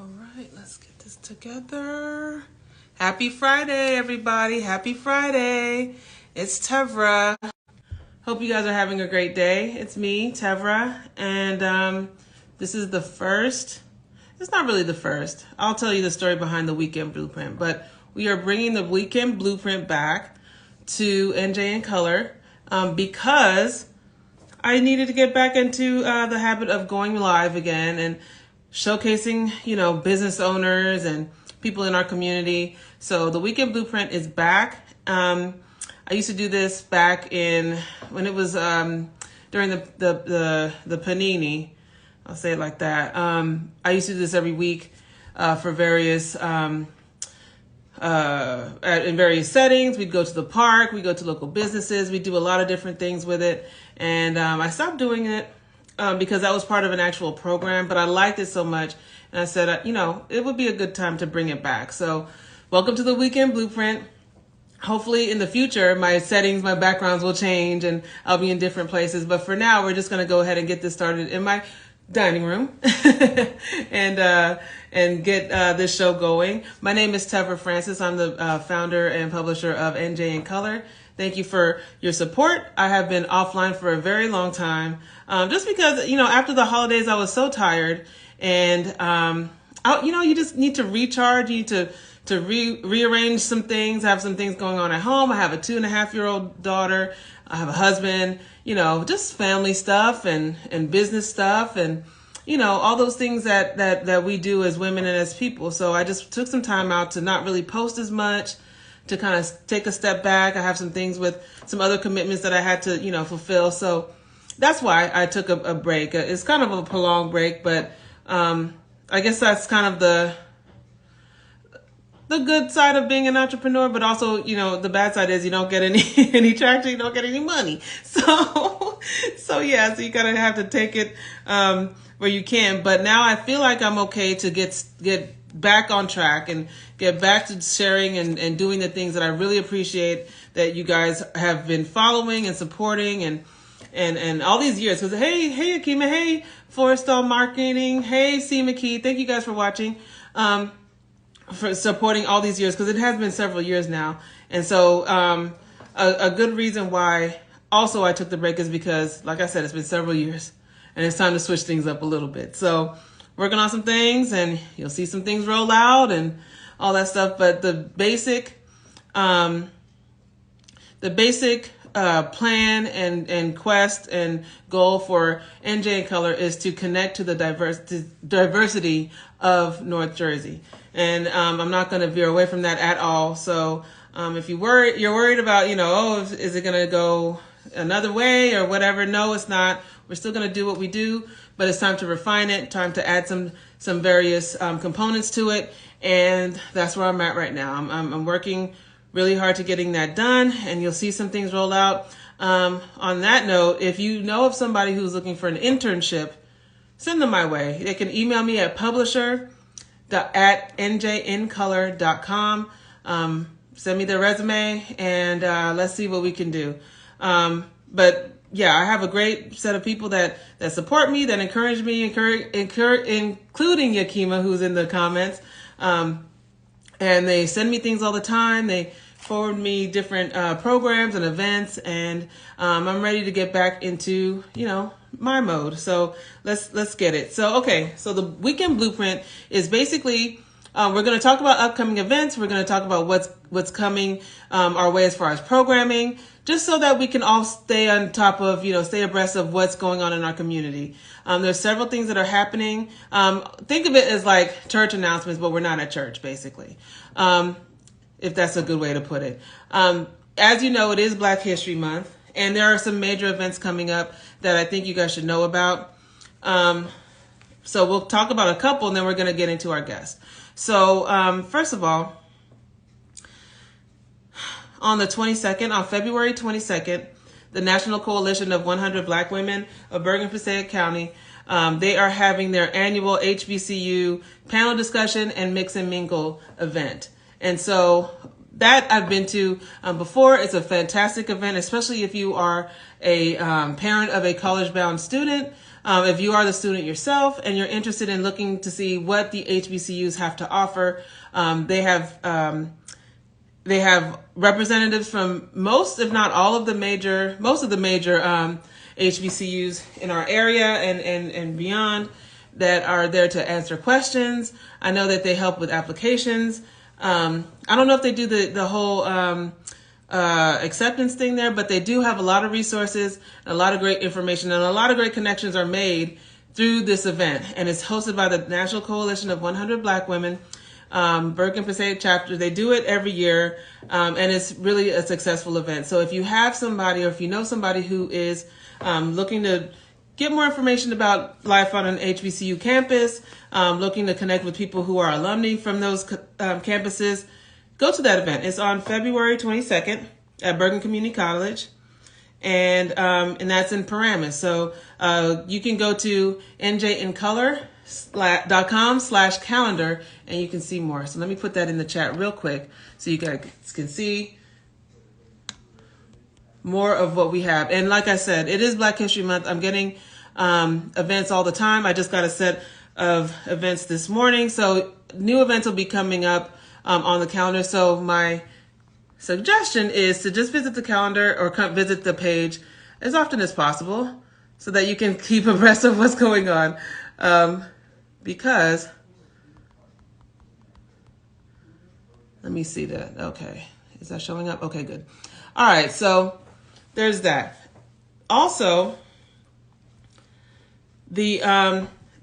All right, let's get this together. Happy Friday, everybody. Happy Friday. It's Tevra. Hope you guys are having a great day. It's me, Tevra, and this is the first. It's not really the first. I'll tell you the story behind the Weekend Blueprint, but we are bringing the Weekend Blueprint back to NJ in Color because I needed to get back into the habit of going live again and showcasing, business owners and people in our community. So the Weekend Blueprint is back. I used to do this back in when it was during the panini. I'll say it like that. I used to do this every week for various in various settings. We'd go to the park, we go to local businesses, we do a lot of different things with it. And I stopped doing it because that was part of an actual program, but I liked it so much. And I said, it would be a good time to bring it back. So welcome to the Weekend Blueprint. Hopefully in the future, my settings, my backgrounds will change and I'll be in different places. But for now, we're just going to go ahead and get this started in my dining room and get this show going. My name is Tevra Francis. I'm the founder and publisher of NJ in Color. Thank you for your support. I have been offline for a very long time, just because, after the holidays, I was so tired and, you just need to recharge. You need to rearrange some things. I have some things going on at home. I have a 2.5-year-old daughter. I have a husband, just family stuff and business stuff and, all those things that we do as women and as people. So I just took some time out to not really post as much, to kind of take a step back. I have some things with some other commitments that I had to, fulfill. So that's why I took a break. It's kind of a prolonged break, but I guess that's kind of the good side of being an entrepreneur, but also, the bad side is you don't get any traction, you don't get any money. So you kind of have to take it where you can. But now I feel like I'm okay to get back on track and get back to sharing and doing the things that I really appreciate that you guys have been following and supporting and all these years. Because hey Akima, hey Forestall Marketing, hey C McKee, thank you guys for watching, for supporting all these years, because it has been several years now. And so a good reason why also I took the break is because, like I said, it's been several years and it's time to switch things up a little bit. So working on some things and you'll see some things roll out and all that stuff. But the basic plan and quest and goal for NJ in Color is to connect to the diversity of North Jersey. And I'm not going to veer away from that at all. So if you're worried about, is it going to go another way or whatever? No, it's not. We're still going to do what we do, but it's time to refine it, time to add some various components to it. And that's where I'm at right now. I'm working really hard to getting that done, and you'll see some things roll out. On that note, if you know of somebody who's looking for an internship, send them my way. They can email me at publisher@njincolor.com. Send me their resume and let's see what we can do. But yeah, I have a great set of people that support me, that encourage me, including Yakima, who's in the comments. And they send me things all the time. They forward me different programs and events, and I'm ready to get back into, my mode. So let's get it. So, okay. So the Weekend Blueprint is basically, we're going to talk about upcoming events. We're going to talk about what's coming our way as far as programming, just so that we can all stay on top of, stay abreast of what's going on in our community. There's several things that are happening. Think of it as like church announcements, but we're not at church, basically, if that's a good way to put it. As you know, it is Black History Month, and there are some major events coming up that I think you guys should know about. So we'll talk about a couple, and then we're going to get into our guests. So first of all, on February 22nd, the National Coalition of 100 Black Women of Bergen-Passaic County, they are having their annual HBCU panel discussion and mix and mingle event. And so that I've been to before. It's a fantastic event, especially if you are a parent of a college-bound student. If you are the student yourself and you're interested in looking to see what the HBCUs have to offer, they have representatives from most, if not all of the major, HBCUs in our area and beyond that are there to answer questions. I know that they help with applications. I don't know if they do the whole acceptance thing there, but they do have a lot of resources, a lot of great information, and a lot of great connections are made through this event. And it's hosted by the National Coalition of 100 Black Women, Bergen Passaic chapter. They do it every year, and it's really a successful event. So if you have somebody, or if you know somebody who is looking to get more information about life on an HBCU campus, looking to connect with people who are alumni from those campuses, go to that event. It's on February 22nd at Bergen Community College, and that's in Paramus. So you can go to njincolor.com/calendar and you can see more. So let me put that in the chat real quick so you guys can see more of what we have. And like I said, it is Black History Month. I'm getting events all the time. I just got a set of events this morning. So new events will be coming up on the calendar. So my suggestion is to just visit the calendar or come visit the page as often as possible so that you can keep abreast of what's going on. Because, let me see that. Okay. Is that showing up? Okay, good. All right. So there's that. Also, the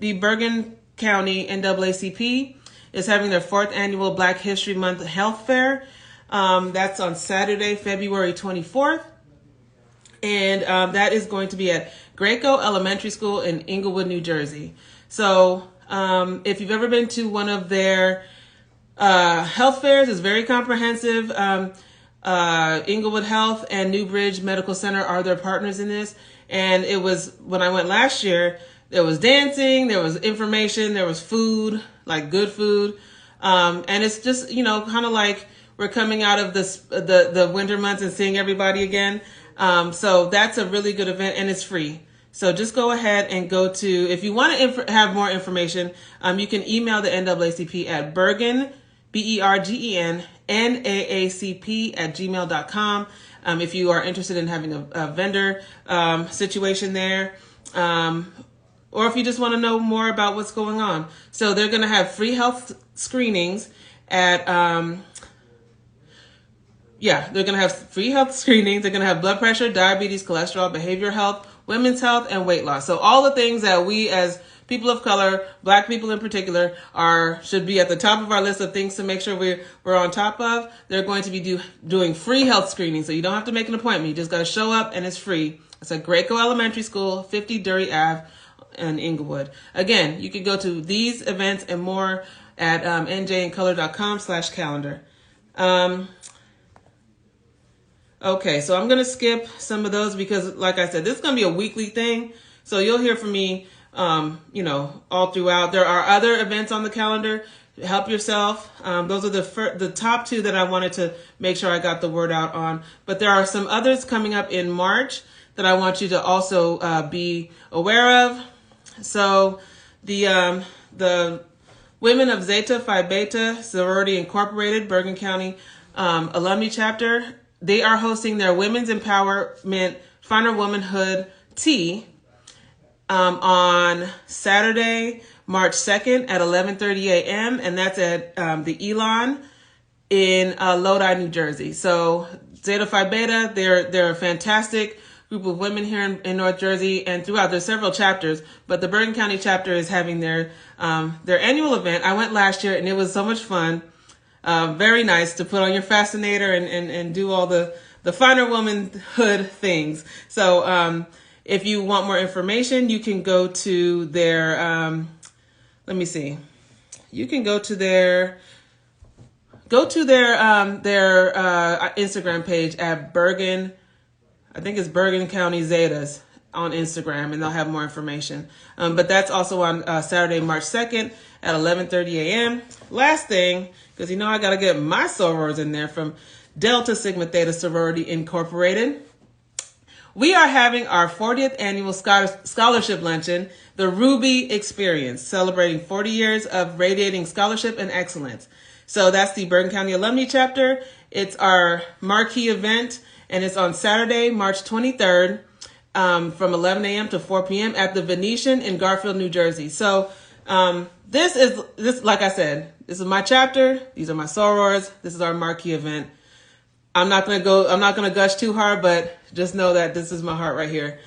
Bergen County NAACP is having their 4th annual Black History Month Health Fair. That's on Saturday, February 24th. And that is going to be at Graco Elementary School in Englewood, New Jersey. So if you've ever been to one of their health fairs, it's very comprehensive. Englewood Health and Newbridge Medical Center are their partners in this. And it was, when I went last year, there was dancing, there was information, there was food, like good food. And it's just, kind of like we're coming out of the winter months and seeing everybody again. So that's a really good event and it's free. So just go ahead and go to, if you want to have more information, you can email the NAACP at Bergen, BERGEN, NAACP@gmail.com. If you are interested in having a vendor situation there, or if you just want to know more about what's going on. So they're going to have free health screenings at, they're going to have free health screenings. They're going to have blood pressure, diabetes, cholesterol, behavioral health, women's health, and weight loss. So all the things that we as people of color, Black people in particular, should be at the top of our list of things to make sure we're on top of. They're going to be doing free health screening. So you don't have to make an appointment. You just got to show up and it's free. It's at Graco Elementary School, 50 Dury Ave in Englewood. Again, you can go to these events and more at njincolor.com/calendar. Okay, so I'm going to skip some of those because, like I said, this is going to be a weekly thing. So you'll hear from me, all throughout. There are other events on the calendar. Help yourself. Those are the top 2 that I wanted to make sure I got the word out on. But there are some others coming up in March that I want you to also be aware of. So the Women of Zeta Phi Beta Sorority Incorporated, Bergen County Alumni Chapter, they are hosting their Women's Empowerment Finer Womanhood Tea on Saturday, March 2nd at 11:30 a.m. And that's at the Elon in Lodi, New Jersey. So Zeta Phi Beta, they're a fantastic group of women here in North Jersey and throughout. There's several chapters, but the Bergen County chapter is having their annual event. I went last year and it was so much fun. Very nice to put on your fascinator and do all the finer womanhood things. So if you want more information, you can go to their, you can go to their Instagram page at Bergen, I think it's Bergen County Zetas on Instagram, and they'll have more information. But that's also on Saturday, March 2nd at 11:30 a.m. Last thing, because I got to get my sorors in there, from Delta Sigma Theta Sorority Incorporated. we are having our 40th annual scholarship luncheon, the Ruby Experience, celebrating 40 years of radiating scholarship and excellence. So that's the Bergen County Alumni Chapter. It's our marquee event, and it's on Saturday, March 23rd, from 11 a.m. to 4 p.m. at the Venetian in Garfield, New Jersey. So this, like I said, this is my chapter. These are my sorors. This is our marquee event. I'm not gonna gush too hard, but just know that this is my heart right here.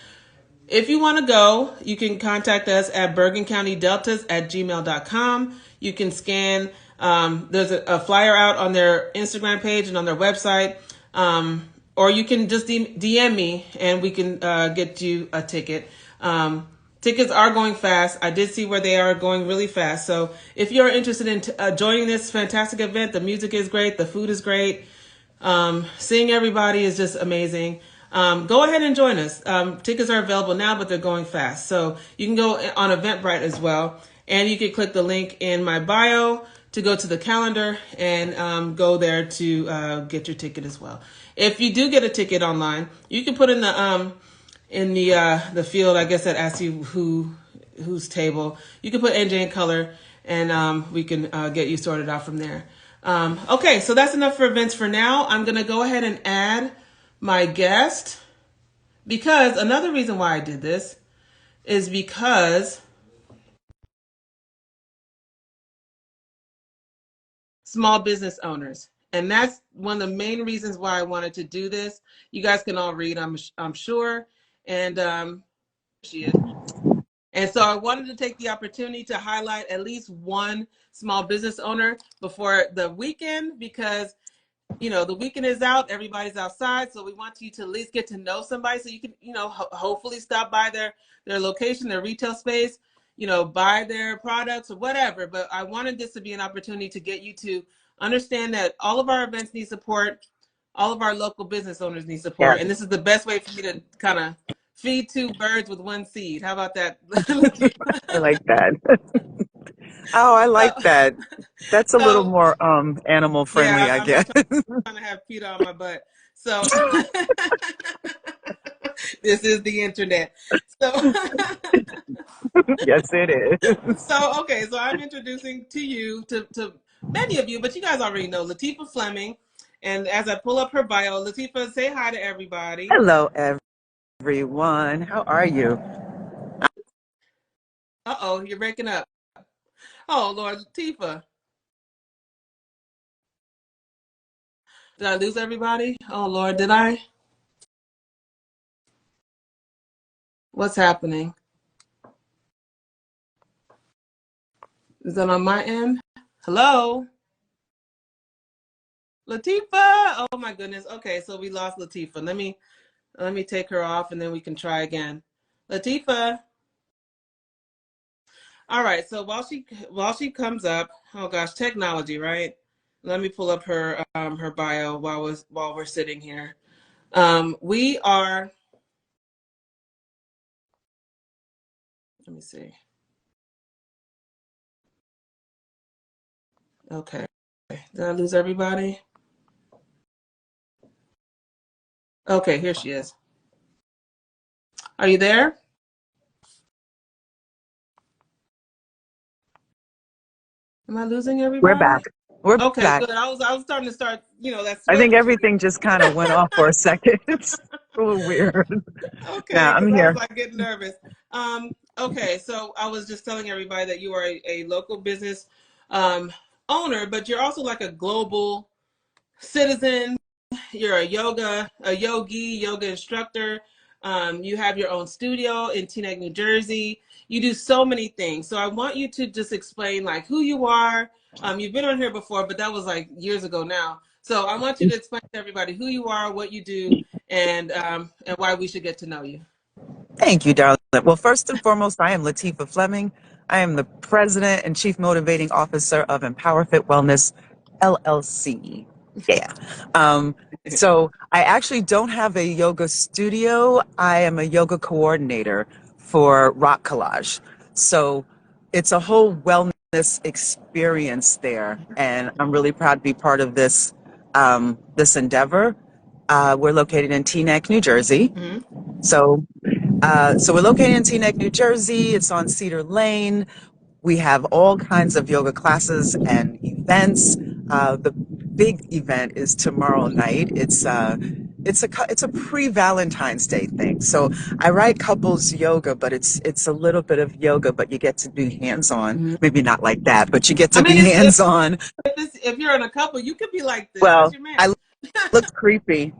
If you want to go, you can contact us at bergencountydeltas@gmail.com. You can scan, there's a flyer out on their Instagram page and on their website. Or you can just DM me and we can get you a ticket. Tickets are going fast. I did see where they are going really fast. So if you're interested in joining this fantastic event, the music is great. The food is great. Seeing everybody is just amazing. Go ahead and join us. Tickets are available now, but they're going fast. So you can go on Eventbrite as well. And you can click the link in my bio to go to the calendar and go there to get your ticket as well. If you do get a ticket online, you can put in the field, I guess that asks you whose table. You can put NJ in color, and we can get you sorted out from there. Okay, so that's enough for events for now. I'm going to go ahead and add my guest, because another reason why I did this is because small business owners. And that's one of the main reasons why I wanted to do this. You guys can all read, I'm sure. And she is. And so I wanted to take the opportunity to highlight at least one small business owner before the weekend, because the weekend is out, everybody's outside. So we want you to at least get to know somebody so you can, hopefully stop by their location, their retail space, buy their products or whatever. But I wanted this to be an opportunity to get you to understand that all of our events need support. All of our local business owners need support. Yeah. And this is the best way for me to kind of feed two birds with one seed. How about that? I like that. Oh, I like that. That's a little more animal friendly, I guess. I'm trying to have PETA on my butt. So this is the internet. So yes, it is. So okay, so I'm introducing to you to many of you, but you guys already know Lateefah Fleming. And as I pull up her bio, Lateefah, say hi to everybody. Hello, everyone. How are you? Uh-oh, you're breaking up. Oh, Lord, Lateefah. Did I lose everybody? Oh, Lord, did I? What's happening? Is that on my end? Hello? Lateefah! Oh, my goodness. Okay, so we lost Lateefah. Let me take her off, and then we can try again. Lateefah. All right, so while she comes up, oh gosh, technology, right? Let me pull up her her bio while we're sitting here. We are. Let me see. Okay, did I lose everybody? Okay, here she is. Are you there? Am I losing everybody? We're back. We're okay, back. Good. I was starting to start, that I think everything just kind of went off for a second. It's a little weird. Okay, yeah, I'm here. I was like getting nervous. Okay, so I was just telling everybody that you are a local business owner, but you're also like a global citizen. You're a yoga instructor. You have your own studio in Teaneck, New Jersey. You do so many things. So I want you to just explain like who you are. You've been on here before, but that was like years ago now. So I want you to explain to everybody who you are, what you do, and why we should get to know you. Thank you, darling. Well, first and foremost, I am Lateefah Fleming. I am the president and chief motivating officer of empowerFit Wellness, LLC. Yeah. So I actually don't have a yoga studio. I am a yoga coordinator for Rock Collage. So it's a whole wellness experience there. And I'm really proud to be part of this, this endeavor. We're located in Teaneck, New Jersey. Mm-hmm. So, so we're located in Teaneck, New Jersey. It's on Cedar Lane. We have all kinds of yoga classes and events. The big event is tomorrow night. It's a pre-Valentine's Day thing. So I write couples yoga, but it's a little bit of yoga, but you get to be hands-on. Mhm. Maybe not like that, but you get I to mean, be hands-on. if you're in a couple, you could be like this. It's Well, your man. I look creepy.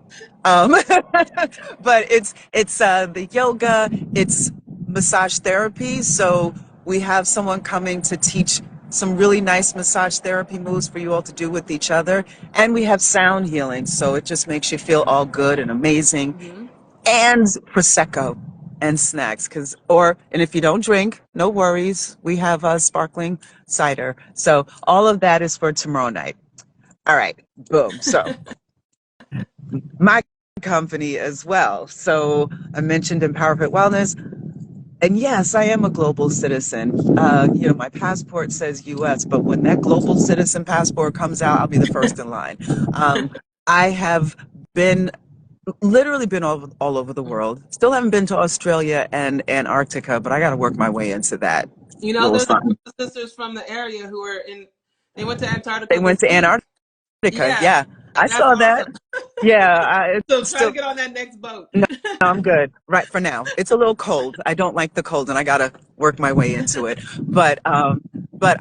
But it's the yoga, it's massage therapy. So we have someone coming to teach some really nice massage therapy moves for you all to do with each other. And we have sound healing, so it just makes you feel all good and amazing. Mhm. And prosecco and snacks, and if you don't drink, no worries. We have sparkling cider. So all of that is for tomorrow night. All right, boom. So my company as well. So I mentioned empowerFit Wellness. And yes, I am a global citizen. My passport says US, but when that global citizen passport comes out, I'll be the first in line. I have been literally been all over the world. Still haven't been to Australia and Antarctica, but I got to work my way into that. You know, Little there's a group something. of sisters from the area who are in. They went to They Antarctica went this to week. Antarctica. Yeah, Yeah, I that's saw that. awesome. Yeah, So it's try to still. get on that next boat. No, no, I'm good right for now. It's a little cold. I don't like the cold, and I gotta work my way into it. But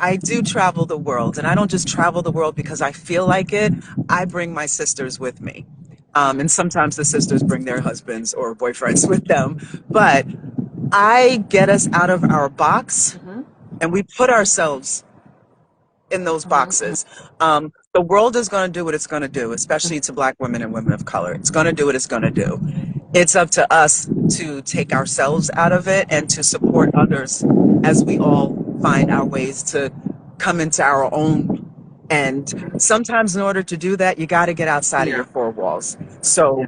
I do travel the world, and I don't just travel the world because I feel like it. I bring my sisters with me, and sometimes the sisters bring their husbands or boyfriends with them. But I get us out of our box, Mm-hmm. and we put ourselves in those Mm-hmm. boxes. The world is going to do what it's going to do, especially to Black women and women of color. It's going to do what it's going to do. It's up to us to take ourselves out of it and to support others as we all find our ways to come into our own. And sometimes in order to do that, you got to get outside of Yeah. your four walls. So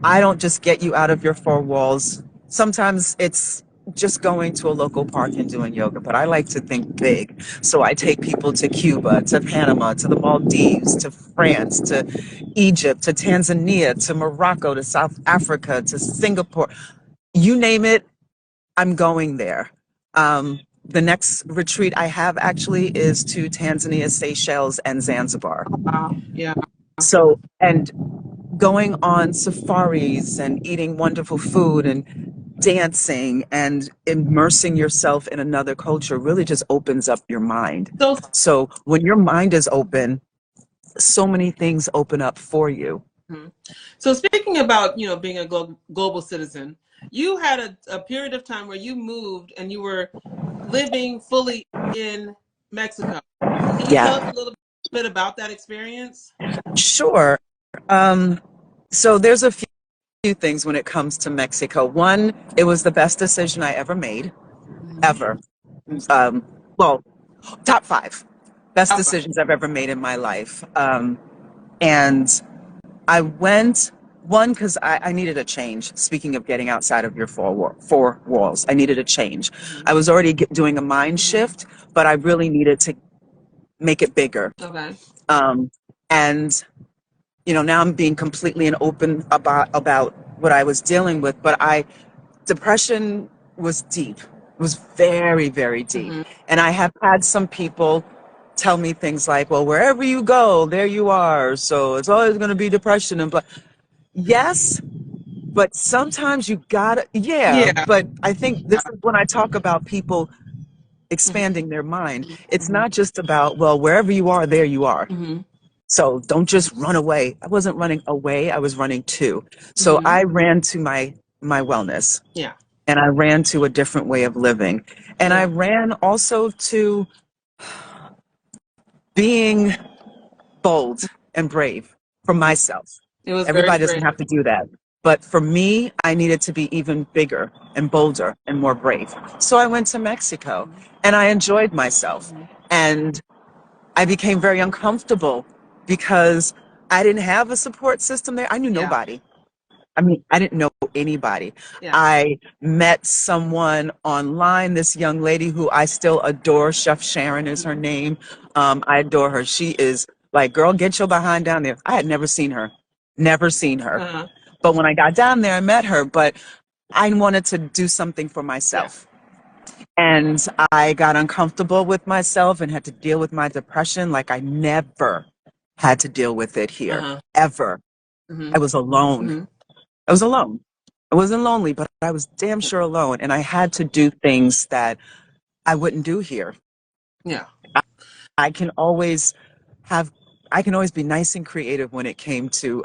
I don't just get you out of your four walls. Sometimes it's just going to a local park and doing yoga, but I like to think big. So I take people to Cuba, to Panama, to the Maldives, to France, to Egypt, to Tanzania, to Morocco, to South Africa, to Singapore. You name it, I'm going there. The next retreat I have actually is to Tanzania, Seychelles, and Zanzibar. Wow. Yeah. So, and going on safaris and eating wonderful food and dancing and immersing yourself in another culture really just opens up your mind. So So when your mind is open, so many things open up for you. Mhm. So speaking about, being a global citizen, you had a period of time where you moved and you were living fully in Mexico. Can you tell us Yeah, a little bit about that experience? sure. Um, so there's a few things when it comes to Mexico. One, it was the best decision I ever made, Mhm. ever. Um, well, top five best Alpha. decisions I've ever made in my life. And I went one because I needed a change. Speaking of getting outside of your four walls, I needed a change. Mhm. I was already doing a mind shift, but I really needed to make it bigger. Okay. And now I'm being completely and open about what I was dealing with. But depression was deep. It was very, very deep. Hmm. And I have had some people tell me things like, well, wherever you go, there you are. So it's always going to be depression and blah. Yes, but sometimes you gotta, yeah. Yeah. But I think this is when I talk about people Hmm. expanding their mind. It's not just about, well, wherever you are, there you are. Hmm. So don't just run away. I wasn't running away, I was running to. So Hmm. I ran to my wellness, Yeah. and I ran to a different way of living. And I Yeah. ran also to being bold and brave for myself. It was very Everybody doesn't brave. have to do that. But for me, I needed to be even bigger and bolder and more brave. So I went to Mexico and I enjoyed myself. And I became very uncomfortable because I didn't have a support system there. I knew Yeah. nobody. I mean, I didn't know anybody. Yeah. I met someone online, this young lady who I still adore. Chef Sharon is her name. I adore her. She is like, girl, get your behind down there. I had never seen her, never seen her. Uh-huh. But when I got down there, I met her. But I wanted to do something for Yeah. myself. And I got uncomfortable with myself and had to deal with my depression like I never had to deal with it here, Uh-huh. ever. I Mm-hmm. was alone. Mm-hmm. I was alone. I wasn't lonely, but I was damn sure alone. And I had to do things that I wouldn't do here. Yeah. I can always have, I can always be nice and creative when it came to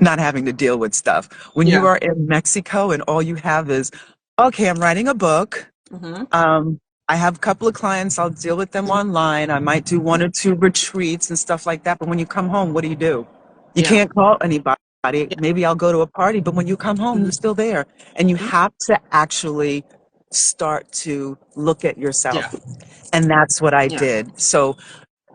not having to deal with stuff. When you Yeah. are in Mexico and all you have is, okay, I'm writing a book. Mm-hmm. Um, I have a couple of clients. I'll deal with them online. I might do one or two retreats and stuff like that. But when you come home, what do? You Yeah. can't call anybody. Yeah. Maybe I'll go to a party, but when you come home, Mm-hmm. you're still there. And you have to actually start to look at Yeah. yourself. And that's what I Yeah. did. So,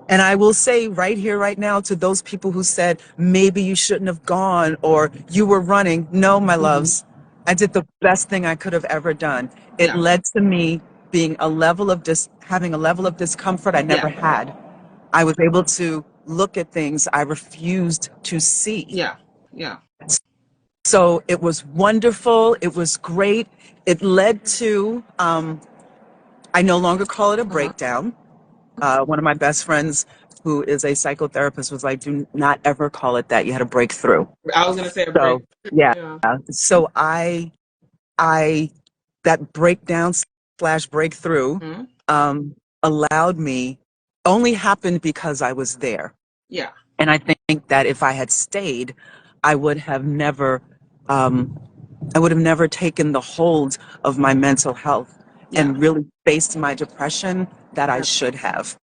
and I will say right here, right now, to those people who said maybe you shouldn't have gone or you were running. No, my Mm-hmm. loves, I did the best thing I could have ever done. It Yeah. led to me being having a level of discomfort I never Yeah. had. I was able to look at things I refused to see. Yeah. Yeah. So it was wonderful. It was great. It led to, I no longer call it a Uh-huh. breakdown. One of my best friends who is a psychotherapist was like, do not ever call it that. You had a breakthrough. I was gonna say a break. So yeah. Yeah. So I, that breakdown slash breakthrough, Mm-hmm. um, allowed me, only happened because I was there. Yeah. And I think that if I had stayed, I would have never, um, I would have never taken the hold of my mental health Yeah. and really faced my depression that I Yeah. should have,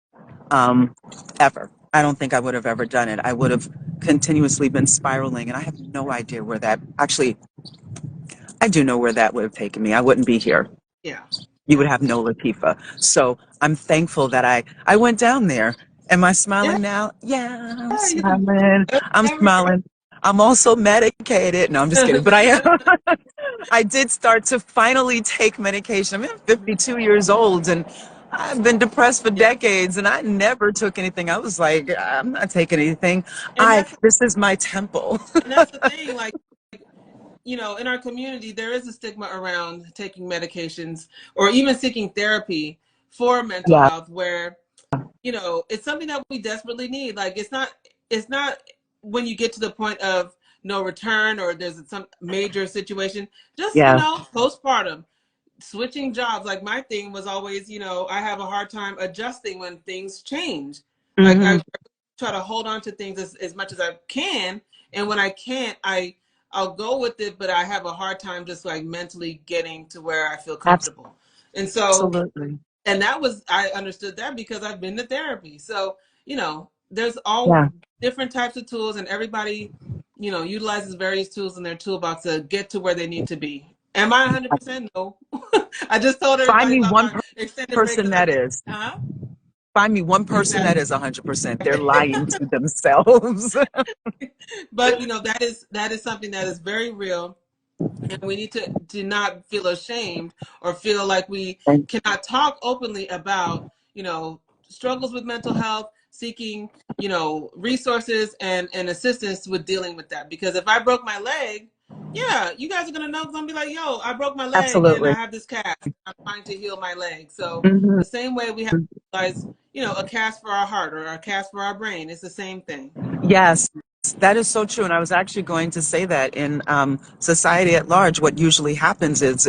um, ever. I don't think I would have ever done it. I would have continuously been spiraling, and I have no idea where that actually, I do know where that would have taken me. I wouldn't be here. Yeah. You would have no Lateefah. So I'm thankful that I went down there. Am I Yeah. smiling now? Yeah, I'm Yeah. You smiling. I'm never. smiling. I'm also medicated. No, I'm just kidding. But I am. I did start to finally take medication. I'm 52 years old and I've been depressed for Yeah. decades and I never took anything. I was like, I'm not taking anything. And that's This is my temple. and that's the thing. Like, in our community, there is a stigma around taking medications or even seeking therapy for mental Yeah. health, where it's something that we desperately need. Like, it's not when you get to the point of no return or there's some major situation. Just Yeah. postpartum, switching jobs. Like, my thing was always, I have a hard time adjusting when things change. Like, Hmm. I try to hold on to things as much as I can, and when I can't, I'll go with it, but I have a hard time just like mentally getting to where I feel comfortable. And so, Absolutely. and that was, I understood that because I've been to therapy. So, there's all Yeah. different types of tools, and everybody, utilizes various tools in their toolbox to get to where they need to be. Am I 100%? No. I just told Find everybody me about one my extended break person because that is. uh-huh, Find me one person that exactly. is 100%. They're lying to themselves. But that is something that is very real, and we need to not feel ashamed or feel like we cannot talk openly about struggles with mental health, seeking resources and assistance with dealing with that. Because if I broke my leg, yeah, you guys are gonna be like, yo, I broke my leg and I Absolutely. have this cast, I'm trying to heal my leg. So Hmm. the same way we have to realize, a cast for our heart or a cast for our brain, it's the same thing. Yes, that is so true. And I was actually going to say that in society at large, what usually happens is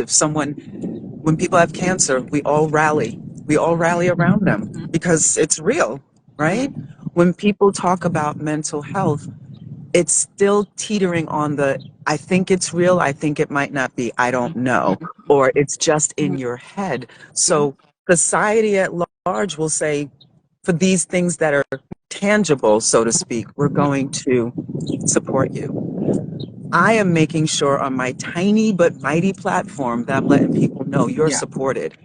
when people have cancer, we all rally. We all rally around them Mm-hmm. because it's real, right? Mm-hmm. When people talk about mental health, it's still teetering on the I think it's real, I think it might not be, I don't know, or it's just in your head. Mm-hmm. So society at large will say, for these things that are tangible, so to speak, we're going to support you. I am making sure on my tiny but mighty platform that I'm letting people know you're Yeah. supported.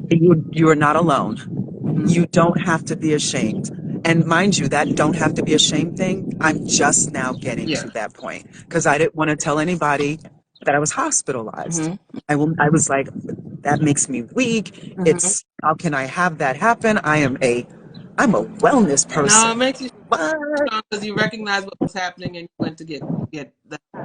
You are not alone. Mm-hmm. You don't have to be ashamed. And mind you, that don't have to be ashamed thing, I'm just now getting Yeah. to that point because I didn't want to tell anybody that I was hospitalized. Mm-hmm. I was like, that makes me weak. Mm-hmm. It's how can I have that happen? I'm a wellness No, it person. makes you What? strong because you recognize what was happening and you went to get that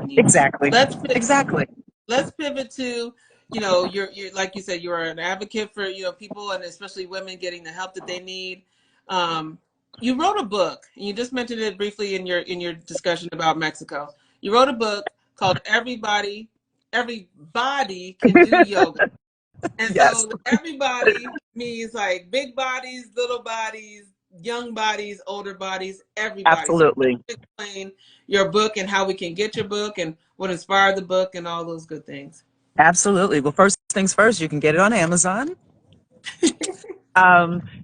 you needed. Exactly. Let's fit Exactly. let's pivot to, you're like you said, you're an advocate for, people and especially women getting the help that they need. Um, you wrote a book, and you just mentioned it briefly in your discussion about Mexico. You wrote a book called Everybody Can Do Yoga. And Yes, so everybody means like big bodies, little bodies, young bodies, older bodies, everybody. So absolutely. explain your book and how we can get your book and what inspired the book and all those good things. Absolutely. Well, first things first, you can get it on Amazon.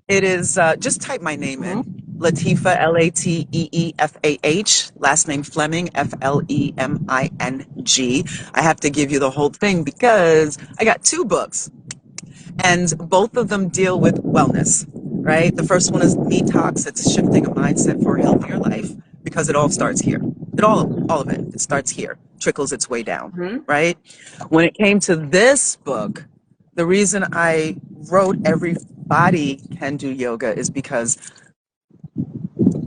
It is just type my name Mm-hmm. in, Lateefah, Lateefah, last name Fleming, Fleming. I have to give you the whole thing because I got two books, and both of them deal with wellness. Right. The first one is Detox. It's shifting a mindset for a healthier life, because it all starts here. All of it. It starts here, trickles its way down. Mm-hmm. Right. When it came to this book, the reason I wrote Everybody Can Do Yoga is because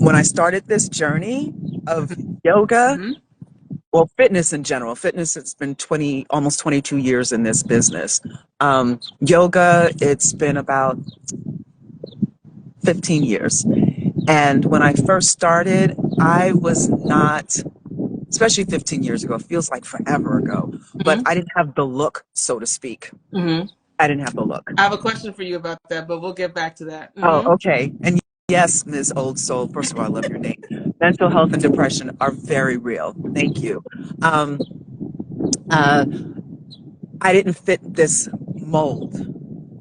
when I started this journey of yoga, Mm-hmm. well, fitness in general, fitness, it's been almost 22 years in this business. Yoga, it's been about 15 years. And when I first started, I was not, especially 15 years ago, it feels like forever ago, but Mm-hmm. I didn't have the look, so to speak. Mm-hmm. I didn't have the look. I have a question for you about that, but we'll get back to that. Oh, Mm-hmm. okay. And yes, Ms. Old Soul, first of all, I love your name. Mental health and depression are very real. Thank you. Um, uh, I didn't fit this mold.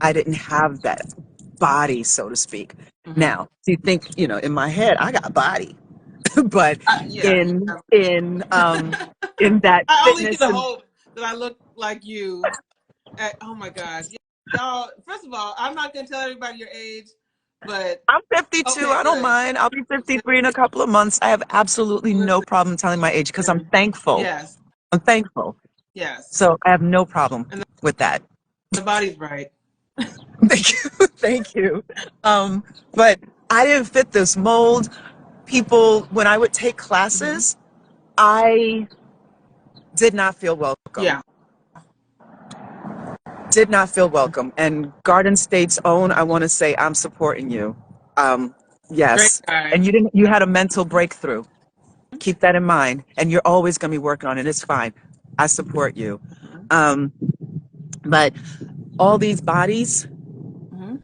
I didn't have that body, so to speak. Mm-hmm. Now, do you think, in my head, I got a body, but Yeah. in in um in that I only need fitness to and hope that I look like you. Oh my gosh. Y'all, first of all, I'm not going to tell everybody your age, but I'm 52. okay, I don't good. mind. I'll be 53 in a couple of months. I have absolutely no Listen, problem telling my age because I'm thankful. yes, I'm thankful. yes. So I have no problem And with that. the body's right. Thank you. Thank you. But I didn't fit this mold. People, when I would take Mm-hmm. classes, I did not feel welcome. Yeah. Did not feel welcome. And Garden State's own, I want to say, I'm supporting you. Um, Great yes. guy. And you had a mental breakthrough. Keep that in mind. And you're always going to be working on it. It's fine. I support you. Um, but all these bodies Mm-hmm.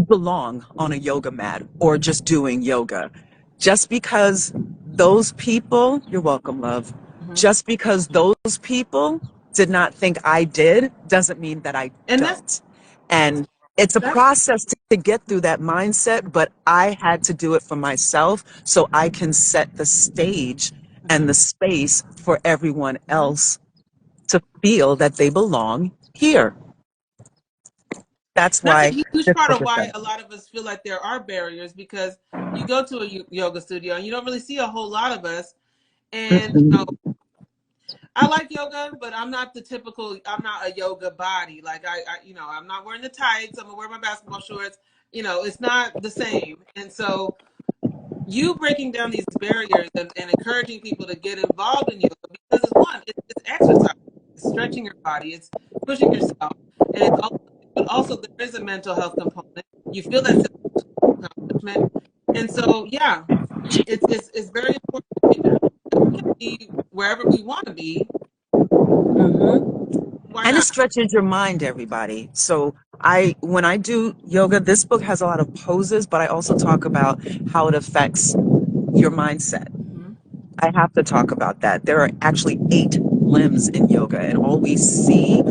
belong on a yoga mat or just doing yoga. Just because those people, you're welcome, love. Mm-hmm. Just because those people did not think I did doesn't mean that I And don't. And it's a that's process to get through that mindset, but I had to do it for myself so I can set the stage and mm-hmm. the space for everyone Mm-hmm. else to feel that they belong here. That's That's a why huge this part book of is why done. a lot of us feel like there are barriers because you go to a yoga studio and you don't really see a whole lot of us. And Mm-mm. I like yoga, but I'm not the typical. I'm not a yoga body. Like I'm not wearing the tights. I'm gonna wear my basketball shorts. It's not the same. And so you breaking down these barriers and encouraging people to get involved in yoga because it's exercise, it's stretching your body, it's pushing yourself, and but also there is a mental health component. You feel that sense of accomplishment, and so yeah, it's very important that we can be wherever we want to be. Mhm. Why And it not? stretches your mind, everybody. So when I do yoga, this book has a lot of poses, but I also talk about how it affects your mindset. Mm-hmm. I have to talk about that. There are actually 8 limbs in yoga, and all we see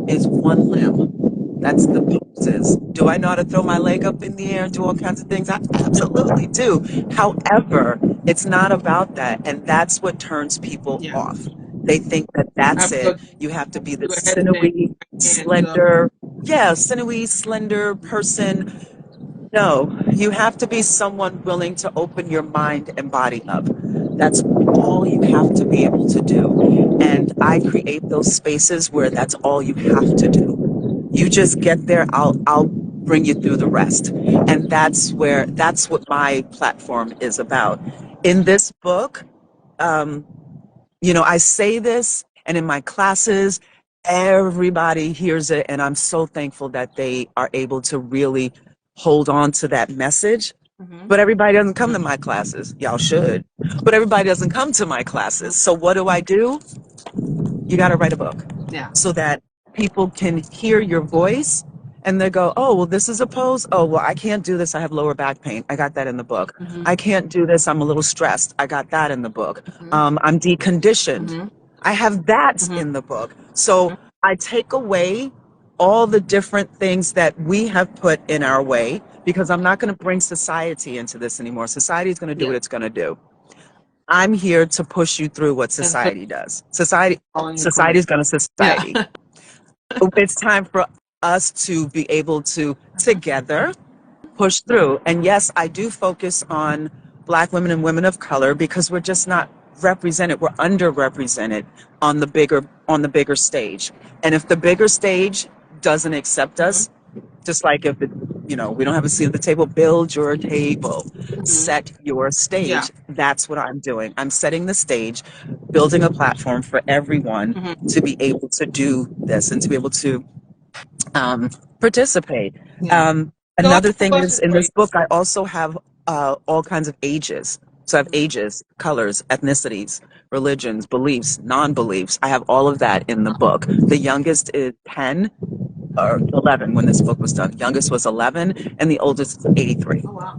is one limb. That's the poses. Do I know how to throw my leg up in the air and do all kinds of things? I absolutely do. However, it's not about that, and that's what turns people Yeah, off. They think that I that's have to it. go You have to be do this a headstand. sinewy, And so slender, yeah, sinewy, slender person. No, you have to be someone willing to open your mind and body up. That's all you have to be able to do. And I create those spaces where that's all you have to do. You just get there, I'll bring you through the rest. And that's what my platform is about. In this book, um, you know, I say this, and in my classes, everybody hears it, and I'm so thankful that they are able to really hold on to that message. But everybody doesn't come to my classes. Y'all should. But everybody doesn't come to my classes. So what do? You got to write a book. Yeah. So that people can hear your voice and they go, oh, well, this is a pose. Oh, well, I can't do this. I have lower back pain. I got that in the book. I can't do this. I'm a little stressed. I got that in the book. I'm deconditioned. I have that in the book. So I take away all the different things that we have put in our way, because I'm not going to bring society into this anymore. Society is going to do what it's going to do. I'm here to push you through what society does. Society is going to society. Yeah. It's time for us to be able to together push through. And yes, I do focus on Black women and women of color because we're just not represented. We're underrepresented on the bigger stage. And if the bigger stage doesn't accept us, just like if it, you know, we don't have a seat at the table, build your table, set your stage. Yeah. That's what I'm doing. I'm setting the stage, building a platform for everyone to be able to do this and to be able to participate. Yeah. Another thing is, in this book, I also have all kinds of ages. So I have ages, colors, ethnicities, religions, beliefs, non-beliefs. I have all of that in the book. The youngest is 10 or 11 when this book was done. Youngest was 11 and the oldest is 83. Oh, wow.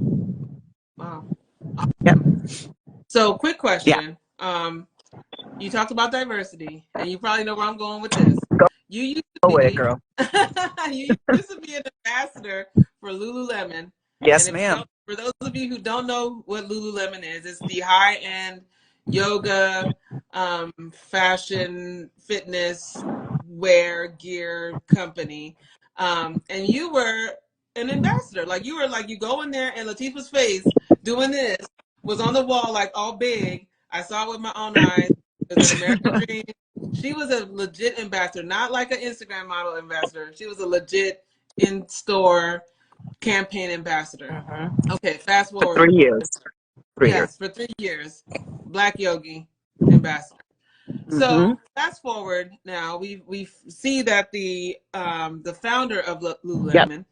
Wow. Yeah. So quick question. You talked about diversity, and you probably know where I'm going with this. You used to be, girl. you used to be an ambassador for Lululemon. Yes, ma'am. For those of you who don't know what Lululemon is, it's the high-end yoga, fashion, fitness, wear, gear company. And you were an ambassador. Like you go in there, and Lateefah's face doing this was on the wall, like all big. I saw it with my own eyes. It was an American dream. She was a legit ambassador, not like an Instagram model ambassador. She was a legit in-store campaign ambassador. Okay, fast forward. For 3 years. For 3 years. Black Yogi ambassador. So fast forward now, we see that the founder of Lululemon,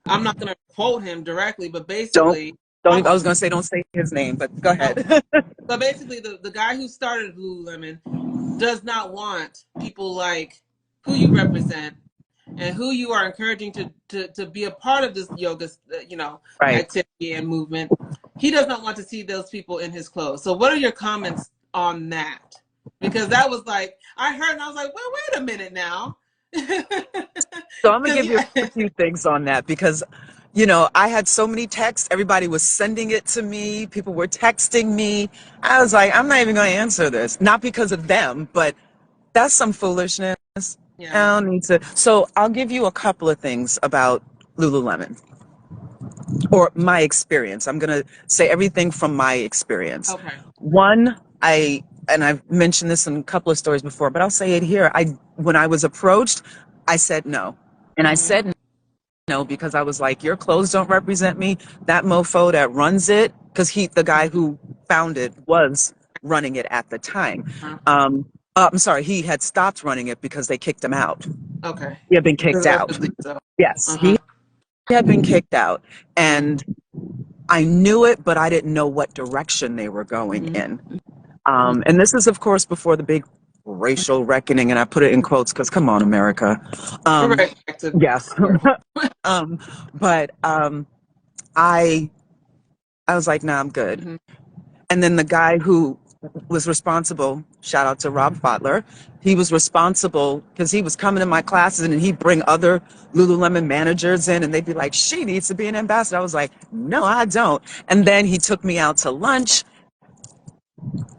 I'm not going to quote him directly, but basically, I was going to say, don't say his name, but go ahead. So basically, the guy who started Lululemon does not want people like who you represent and who you are encouraging to be a part of this yoga, activity and movement. He does not want to see those people in his clothes. So what are your comments on that? Because that was like, I heard and I was like, well, wait a minute now. So I'm going to give you a few things on that because, you know, I had so many texts. Everybody was sending it to me. People were texting me. I was like, I'm not even going to answer this. Not because of them, but that's some foolishness. Yeah. I don't need to. So I'll give you a couple of things about Lululemon or my experience. I'm going to say everything from my experience. Okay. One, I've mentioned this in a couple of stories before, but I'll say it here. When I was approached, I said no. And I said no because I was like, your clothes don't represent me. That mofo that runs it, because the guy who founded was running it at the time. I'm sorry, he had stopped running it because they kicked him out. Okay. He had been kicked out. Yes, he had been kicked out. And I knew it, but I didn't know what direction they were going in. And this is, of course, before the big racial reckoning, and I put it in quotes because, come on, America. Yes. But I was like, nah, I'm good. And then the guy who was responsible, shout out to Rob Fotler, he was responsible because he was coming to my classes and he'd bring other Lululemon managers in and they'd be like, she needs to be an ambassador. I was like, no, I don't. And then he took me out to lunch.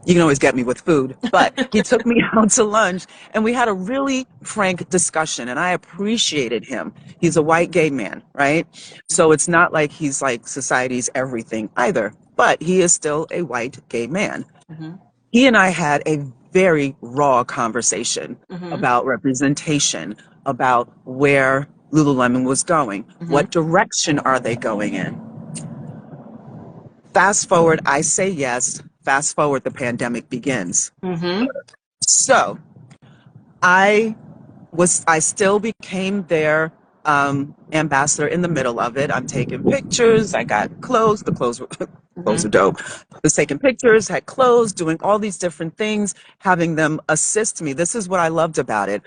You can always get me with food, but he took me out to lunch and we had a really frank discussion and I appreciated him. He's a white gay man, right? So it's not like he's like society's everything either, but he is still a white gay man. He and I had a very raw conversation about representation, about where Lululemon was going. What direction are they going in? Fast forward, I say yes. Fast forward, the pandemic begins. Mm-hmm. So I still became their ambassador in the middle of it. I'm taking pictures. I got clothes. The clothes were clothes are dope. I was taking pictures, had clothes, doing all these different things, having them assist me. This is what I loved about it.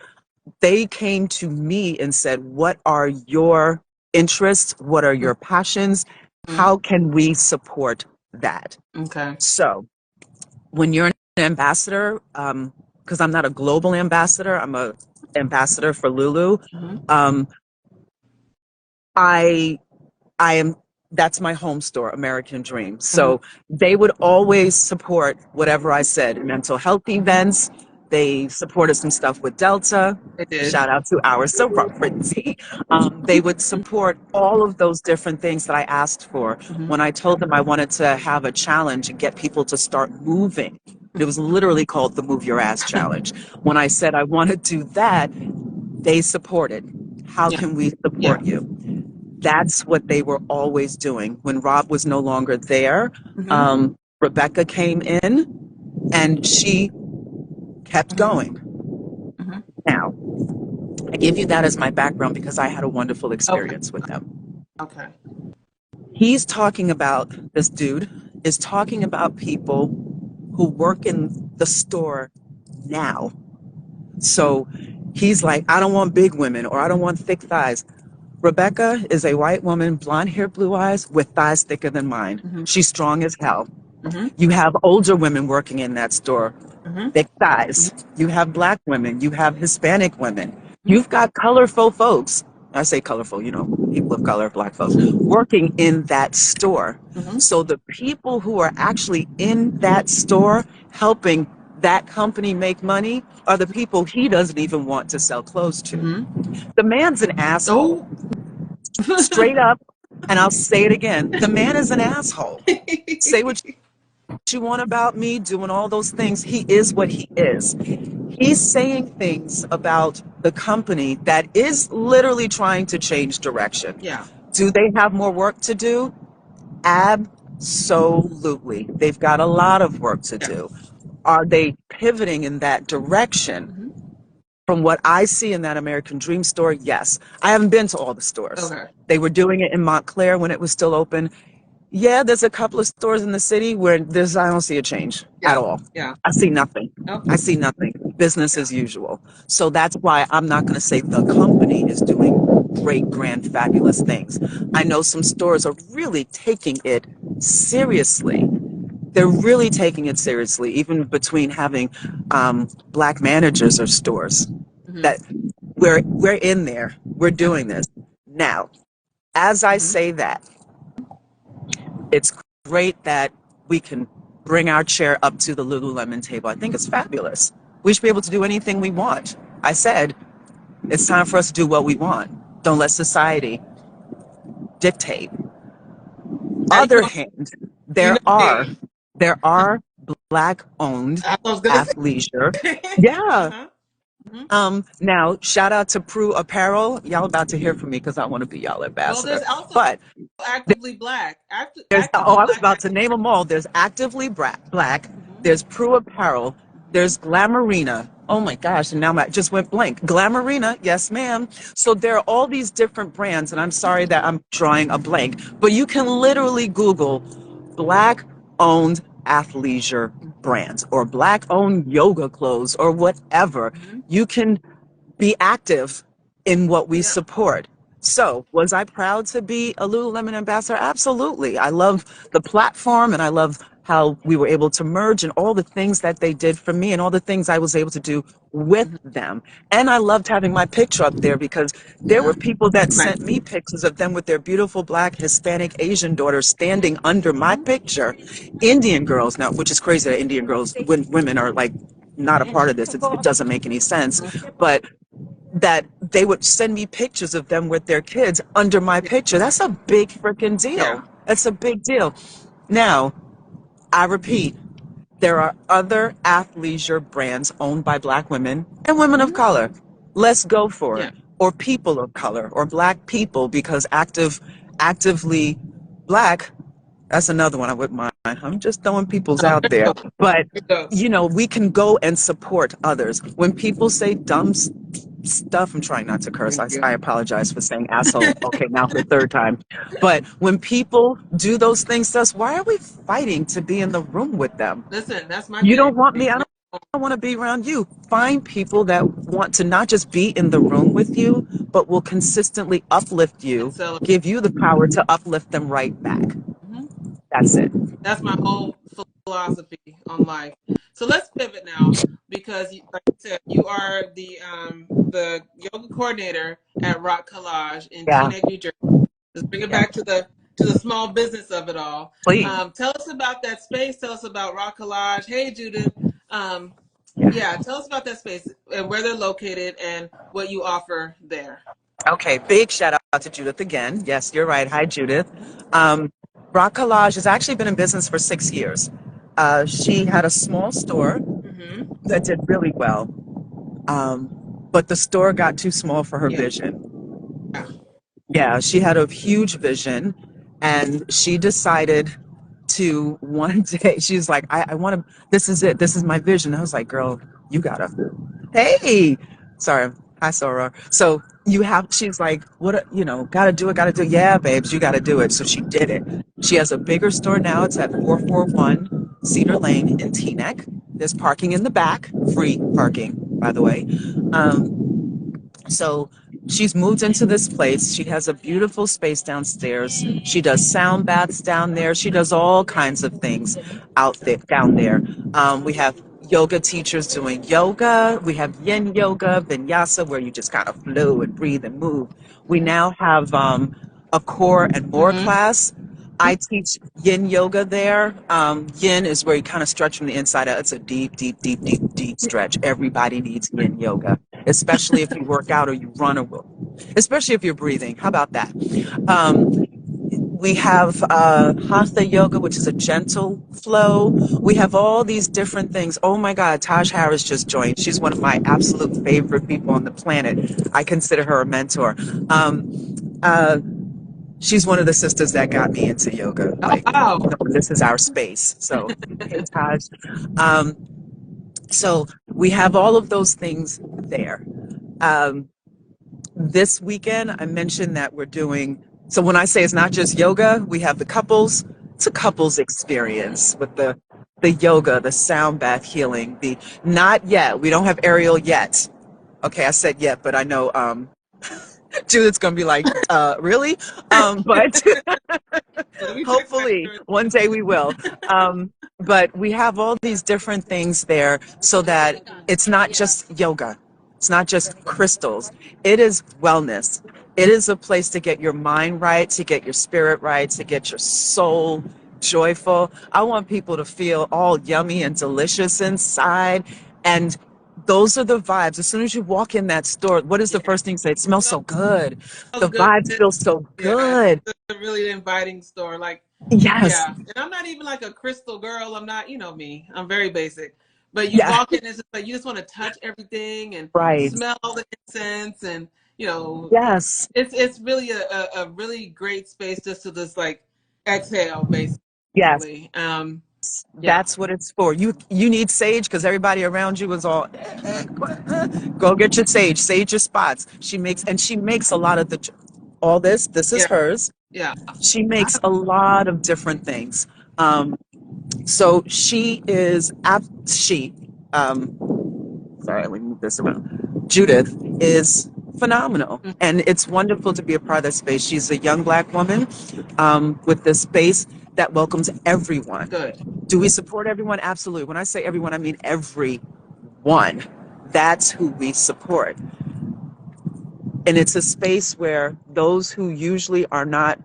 They came to me and said, what are your interests? What are your passions? How can we support that? Okay. So when you're an ambassador, because I'm not a global ambassador, I'm a ambassador for Lulu. I am, that's my home store, American Dream. So they would always support whatever I said, mental health events. They supported some stuff with Delta. They did. Shout out to our sorority. They would support all of those different things that I asked for. When I told them I wanted to have a challenge and get people to start moving, it was literally called the Move Your Ass Challenge. When I said I want to do that, they supported. How can we support you? That's what they were always doing. When Rob was no longer there, Rebecca came in and she kept going. Now, I give you that as my background because I had a wonderful experience with them. Okay. He's talking about, this dude is talking about people who work in the store now. So he's like, I don't want big women or I don't want thick thighs. Rebecca is a white woman, blonde hair, blue eyes, with thighs thicker than mine. She's strong as hell. You have older women working in that store, thick thighs. You have black women. You have Hispanic women. You've got colorful folks. I say colorful, you know, people of color, black folks, working in that store. So the people who are actually in that store helping that company make money are the people he doesn't even want to sell clothes to. The man's an asshole. Straight up, and I'll say it again. The man is an asshole. Say what you want about me, doing all those things. He is what he is. He's saying things about the company that is literally trying to change direction. Yeah. Do they have more work to do? Absolutely. They've got a lot of work to do. Are they pivoting in that direction? From what I see in that American Dream store, yes. I haven't been to all the stores. They were doing it in Montclair when it was still open. Yeah, there's a couple of stores in the city where I don't see a change at all. I see nothing. I see nothing. Business as usual. So that's why I'm not going to say the company is doing great, grand, fabulous things. I know some stores are really taking it seriously. They're really taking it seriously, even between having black managers of stores. That we're in there, we're doing this. Now, as I say that, it's great that we can bring our chair up to the Lululemon table. I think it's fabulous. We should be able to do anything we want. I said, it's time for us to do what we want. Don't let society dictate. Other hand, there are black-owned athleisure. Yeah. Now, shout out to Prue Apparel. Y'all about to hear from me because I want to be y'all ambassador. Well, there's also but actively black. I was about to name them all. There's actively black. There's Prue Apparel. There's Glamourina. Oh my gosh, and now I just went blank. Glamourina, yes ma'am. So there are all these different brands, and I'm sorry that I'm drawing a blank, but you can literally Google black-owned athleisure brands or black-owned yoga clothes or whatever. You can be active in what we support. So was I proud to be a Lululemon ambassador? Absolutely. I love the platform and I love how we were able to merge and all the things that they did for me and all the things I was able to do with them. And I loved having my picture up there because there were people that sent me pictures of them with their beautiful black, Hispanic, Asian daughters standing under my picture. Indian girls now, which is crazy that Indian girls, when women are like not a part of this, it doesn't make any sense. But that they would send me pictures of them with their kids under my picture. That's a big freaking deal. That's a big deal. Now, I repeat, there are other athleisure brands owned by black women and women of color. Let's go for it. Or people of color or black people, because actively black That's another one I wouldn't mind. I'm just throwing people's Oh, out there you there. go. But, There you go. you know, we can go and support others. When people say dumb stuff, I'm trying not to curse. I apologize for saying asshole. Okay, now for the third time. But when people do those things to us, why are we fighting to be in the room with them? Listen, that's my You thing. don't want me. I want to be around you. Find people that want to not just be in the room with you, but will consistently uplift And you, celebrate. give you the power to uplift them right back. Mhm. That's it. That's my whole philosophy on life. So let's pivot now because, like you said, you are the yoga coordinator at Rock Collage in Yeah, Teaneck, New Jersey. Let's bring it yeah. back to the small business of it all. Please. Tell us about that space. Tell us about Rock Collage. Hey, Judith. Um, Yeah. yeah, tell us about that space and where they're located and what you offer there. Okay, big shout out to Judith again. Yes, you're right. Hi, Judith. Um, Rock Collage has actually been in business for 6 years. She had a small store Mm-hmm. that did really well, um, but the store got too small for her Yeah. vision. Yeah, she had a huge vision, and she decided to one day, she's like, I want to, this is it. This is my vision. I was like, girl, you gotta, hey, sorry. Hi, Sora. So you have, she's like, you know, gotta do it, gotta do it. Yeah, babes, you gotta do it. So she did it. She has a bigger store now. It's at 441 Cedar Lane in Teaneck. There's parking in the back, free parking, by the way. So she's moved into this place. She has a beautiful space downstairs. She does sound baths down there. She does all kinds of things out there, down there. We have yoga teachers doing yoga. We have yin yoga, vinyasa, where you just kind of flow and breathe and move. We now have a core and more Mm-hmm. class. I teach yin yoga there. Yin is where you kind of stretch from the inside out. It's a deep, deep, deep, deep, deep stretch. Everybody needs yin yoga, especially if you work out or you run or especially if you're breathing. How about that? We have Hatha yoga, which is a gentle flow. We have all these different things. Oh my God, Taj Harris just joined. She's one of my absolute favorite people on the planet. I consider her a mentor. Uh, she's one of the sisters that got me into yoga. Oh, Like, wow. no, this is our space. So, hey, Taj. Um, so we have all of those things there. Um, this weekend, I mentioned that we're doing, so when I say it's not just yoga, we have the couples, it's a couples experience with the yoga, the sound bath healing, the not yet, we don't have aerial yet. Okay, I said yet, but I know Judith's gonna be like, really? But Let me check my hopefully one day we will. But we have all these different things there so that it's not just yoga. It's not just crystals. It is wellness. It is a place to get your mind right, to get your spirit right, to get your soul joyful. I want people to feel all yummy and delicious inside. And those are the vibes. As soon as you walk in that store, what is the first thing you say? It smells so good. smells The good. vibes feel so Yeah, good. it's a really inviting store. Like, Yes. yeah, and I'm not even like a crystal girl. I'm not, you know me. I'm very basic. But you Yeah. walk in, it's just like you just want to touch everything and Right. smell the incense, and you know, Yes. it's really a really great space just to just like exhale, Yes. basically. Yeah, That's what it's for. You need sage because everybody around you is all go get your sage, sage your spots. She makes a lot of the all this. This is yeah, hers. yeah. She makes a lot of different things. Um, so she is she um, sorry, let me move this around. Judith is phenomenal. Mm, And it's wonderful to be a part of that space. She's a young Black woman with this space that welcomes everyone. good. Do we support everyone? Absolutely. When I say everyone, I mean everyone. That's who we support. And it's a space where those who usually are not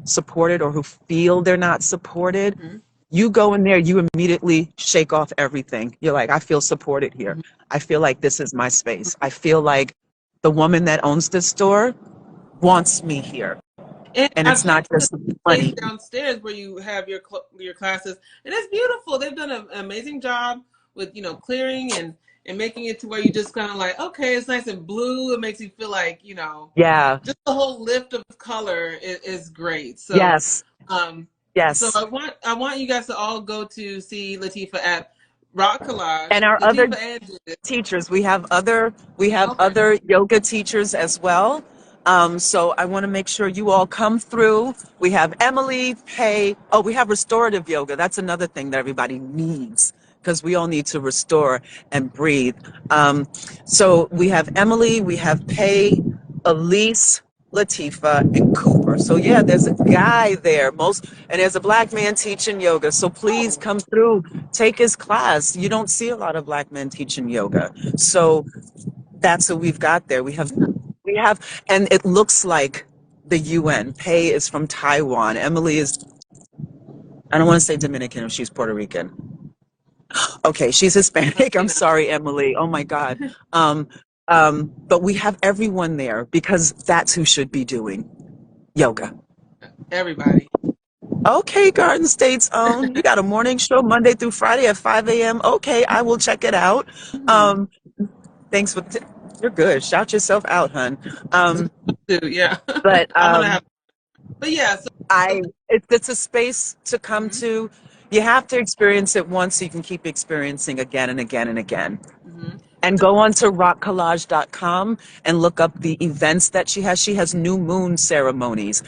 supported or who feel they're not supported, Mhm, you go in there, you immediately shake off everything. You're like, I feel supported here. mhm. I feel like this is my space. I feel like the woman that owns this store wants me here. And And I've it's been not to just the space money. downstairs where you have your classes, and it's beautiful. They've done an amazing job with clearing and making it to where you just kind of like, okay, it's nice and blue. It makes you feel like, Yeah. just the whole lift of color is great. So, Yes. um, so Yes. I want you guys to all go to see Lateefah at Rock Collage. And our other Lateefah and Judith. teachers, we have other Okay. yoga teachers as well. So I want to make sure you all come through. We have Emily, Pay. Oh, we have restorative yoga. That's another thing that everybody needs, because we all need to restore and breathe. Um, so we have Emily, we have Pay, Elise, Lateefah, and Cooper. So yeah, there's a guy there. And there's a black man teaching yoga. So please Oh, come through, take his class. You don't see a lot of black men teaching yoga. So that's what we've got there. We have, and it looks like the UN. Pei is from Taiwan. Emily is, I don't want to say Dominican if she's Puerto Rican. Okay, she's Hispanic. I'm Latina. sorry, Emily. Oh my God. Um, but we have everyone there because that's who should be doing yoga. Everybody. Okay, Garden State's own. You got a morning show Monday through Friday at 5 a.m. Okay, I will check it out. Hmm. Um, thanks for, you're good. Shout yourself out, hun. Yeah. But I'm gonna have. But yeah. So. it's a space to come Hmm. to. You have to experience it once so you can keep experiencing again and again and again. Hmm. And go on to rockcollage.com and look up the events that she has. She has new moon ceremonies.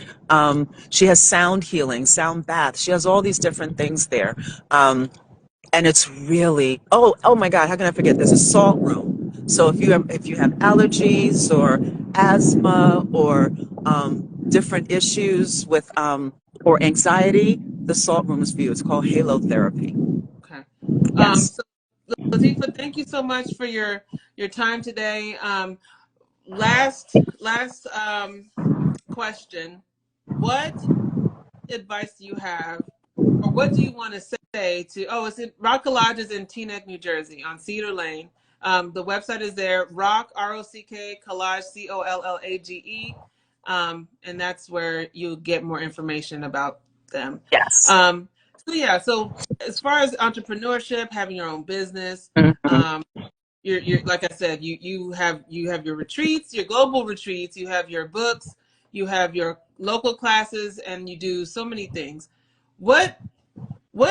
She has sound healing, sound bath. She has all these different things there. And it's really, oh my God, how can I forget? There's a salt room. So if you have allergies or asthma or different issues with or anxiety, the salt room is for you. It's called Halo Therapy. Okay. Yes. So Lateefah, thank you so much for your time today. Last question. What advice do you have, or what do you want to say to? Oh, it's in Rock Collage is in Teaneck, New Jersey, on Cedar Lane. The website is there. Rock ROCK Collage COLLAGE, and that's where you'll get more information about them. Yes. Um, so yeah, so as far as entrepreneurship, having your own business, Mhm. um, you're like I said, you have your retreats, your global retreats, you have your books, you have your local classes, and you do so many things. What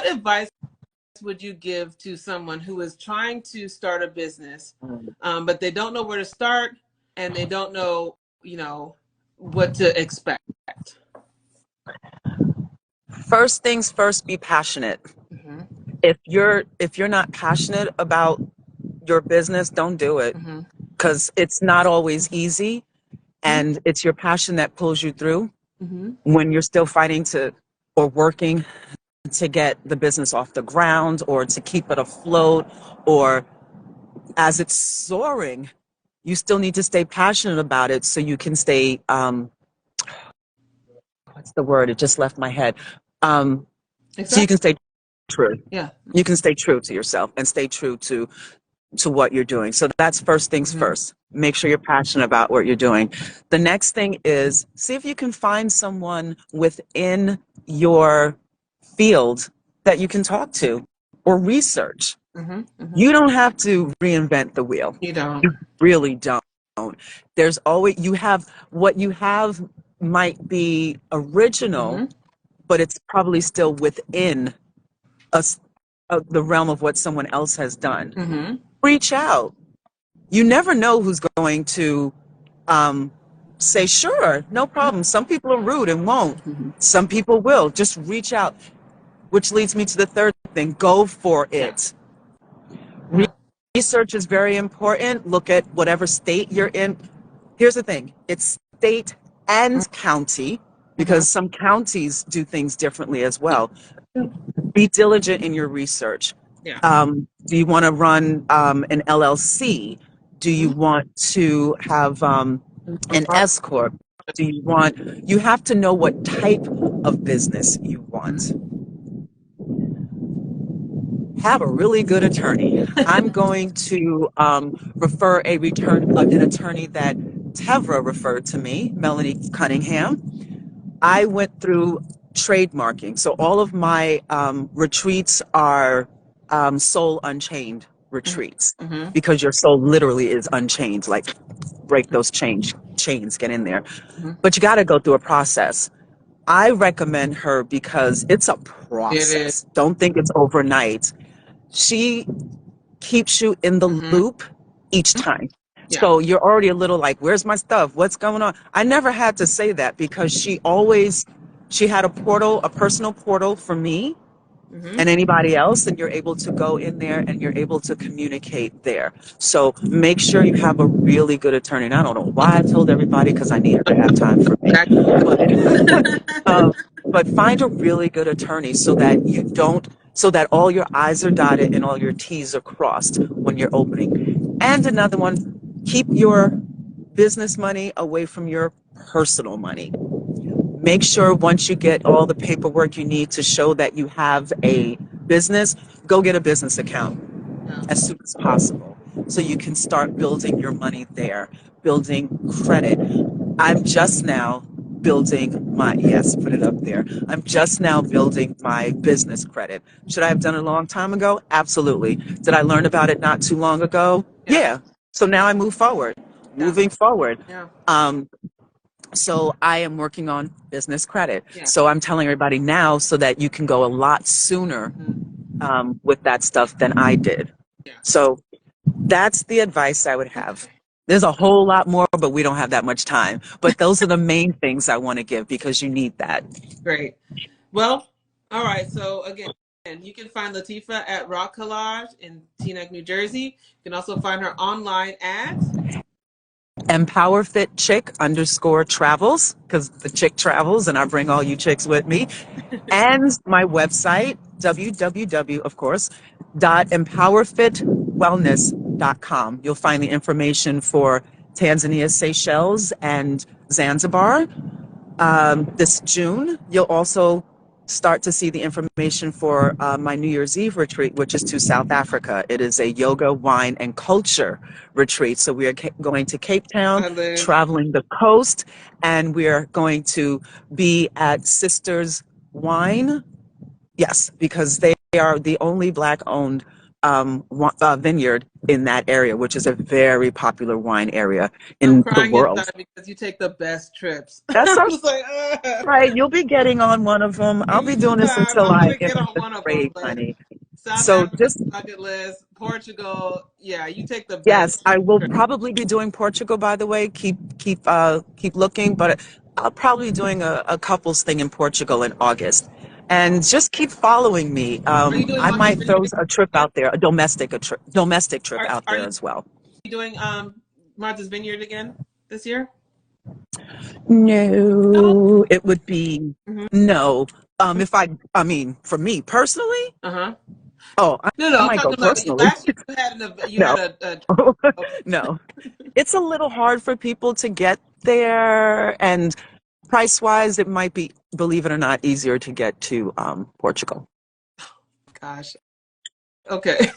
advice would you give to someone who is trying to start a business, but they don't know where to start and they don't know, what to expect? First things first, be passionate. Mm-hmm. If you're not passionate about your business, don't do it, Mm-hmm. because it's not always easy, and it's your passion that pulls you through Mm-hmm. when you're still fighting to or working to get the business off the ground or to keep it afloat, or as it's soaring, you still need to stay passionate about it so you can stay what's the word, it just left my head, so you Exactly. can stay true. Yeah. You can stay true to yourself and stay true to what you're doing. So that's first things Mm-hmm. first. Make sure you're passionate about what you're doing. The next thing is see if you can find someone within your field that you can talk to or research. Mm-hmm. Mm-hmm. You don't have to reinvent the wheel. You don't. You really don't. There's always, what you have might be original, Mm-hmm. but it's probably still within us, the realm of what someone else has done. Mm-hmm. Reach out. You never know who's going to say, sure, no problem. Some people are rude and won't. Mm-hmm. Some people will. Just reach out, which leads me to the third thing. Go for Yeah. it. Research is very important. Look at whatever state you're in. Here's the thing. It's state and county, Mm-hmm. because some counties do things differently as well. Be diligent in your research. Yeah. Do you want to run an LLC? Do you Mm-hmm. want to have an S corp? You have to know what type of business you want. Have a really good attorney. I'm going to refer an attorney that Tevra referred to me, Melanie Cunningham. I went through trademarking. So all of my retreats are Soul Unchained retreats Mm-hmm. because your soul literally is unchained. Like, break those chains, get in there. Mm-hmm. But you got to go through a process. I recommend her because it's a It is. process. Don't think it's overnight. She keeps you in the Mm-hmm. loop each time. Yeah. So you're already a little like, where's my stuff? What's going on? I never had to say that because she had a portal, a personal portal for me Mm-hmm. and anybody else, and you're able to go in there and you're able to communicate there. So make sure you have a really good attorney. And I don't know why I told everybody, because I need her to have time for me. But find a really good attorney so that all your I's are dotted and all your T's are crossed when you're opening. And another one, keep your business money away from your personal money. Make sure once you get all the paperwork you need to show that you have a business, go get a business account as soon as possible so you can start building your money there, building credit. I'm just now building my, yes, put it up there. I'm just now building my business credit. Should I have done it a long time ago? Absolutely. Did I learn about it not too long ago? Yeah. So now I move forward, moving forward. Yeah. So I am working on business credit. Yeah. So I'm telling everybody now so that you can go a lot sooner with that stuff than I did. Yeah. So that's the advice I would have. There's a whole lot more, but we don't have that much time. But those are the main things I want to give because you need that. Great. Well, all right. So again, you can find Lateefah at Rock Collage in Teaneck, New Jersey. You can also find her online at empowerFit chick _travels, because the chick travels and I bring all you chicks with me. And my website, www, of course, .empowerfitwellness.com. You'll find the information for Tanzania, Seychelles, and Zanzibar. This June, you'll also start to see the information for my New Year's Eve retreat, which is to South Africa. It is a yoga, wine, and culture retreat. So we are going to Cape Town, traveling the coast, and we are going to be at Sisters Wine. Yes, because they are the only Black-owned vineyard in that area, which is a very popular wine area in the world. Because you take the best trips. That's right. You'll be getting on one of them. I'll be doing this until I get on one of them, honey. South Africa, bucket list, Portugal. Yeah, you take the best. Yes, I will probably be doing Portugal. By the way, keep looking, but I'll probably be doing a couples thing in Portugal in August. And just keep following me. I might throw a trip out there, a domestic trip out there as well. Are you doing Martha's Vineyard again this year? No, it would be no. I mean, for me personally. Oh, no. I might go personally. Last year you had a no. It's a little hard for people to get there, and price-wise, it might be, believe it or not, easier to get to Portugal. Gosh. Okay.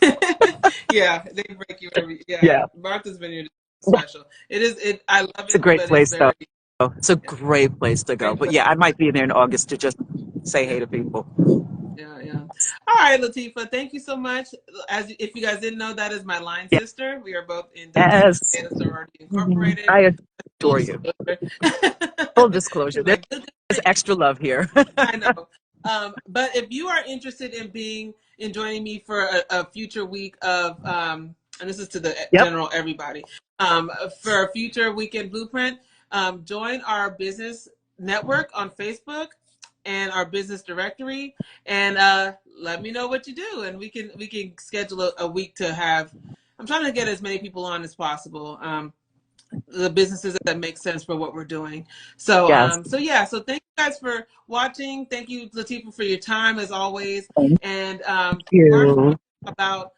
Yeah, they break you every. Yeah. Martha's Vineyard is special. It is. I love it. It's a great place, though. It's a great place to go. But yeah, I might be there in August to just say hey to people. Yeah. All right, Lateefah, thank you so much. If you guys didn't know, that is my line sister. We are both in the Sorority Incorporated. I adore you. Full disclosure. There's extra love here. I know. But if you are interested in joining me for a future week of, and this is to the general everybody, for a future weekend blueprint, join our business network on Facebook and our business directory, and let me know what you do, and we can schedule a week to have. I'm trying to get as many people on as possible. The businesses that make sense for what we're doing. So so thank you guys for watching. Thank you, Lateefah, for your time as always. And about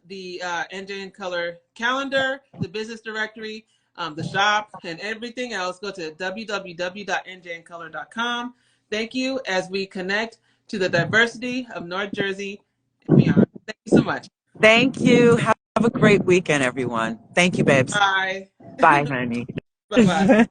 the NJ in Color calendar, the business directory, the shop, and everything else, go to www.njincolor.com. Thank you as we connect to the diversity of North Jersey and beyond. Thank you so much. Thank you. Have a great weekend, everyone. Thank you, babes. Bye. Bye, honey. Bye-bye.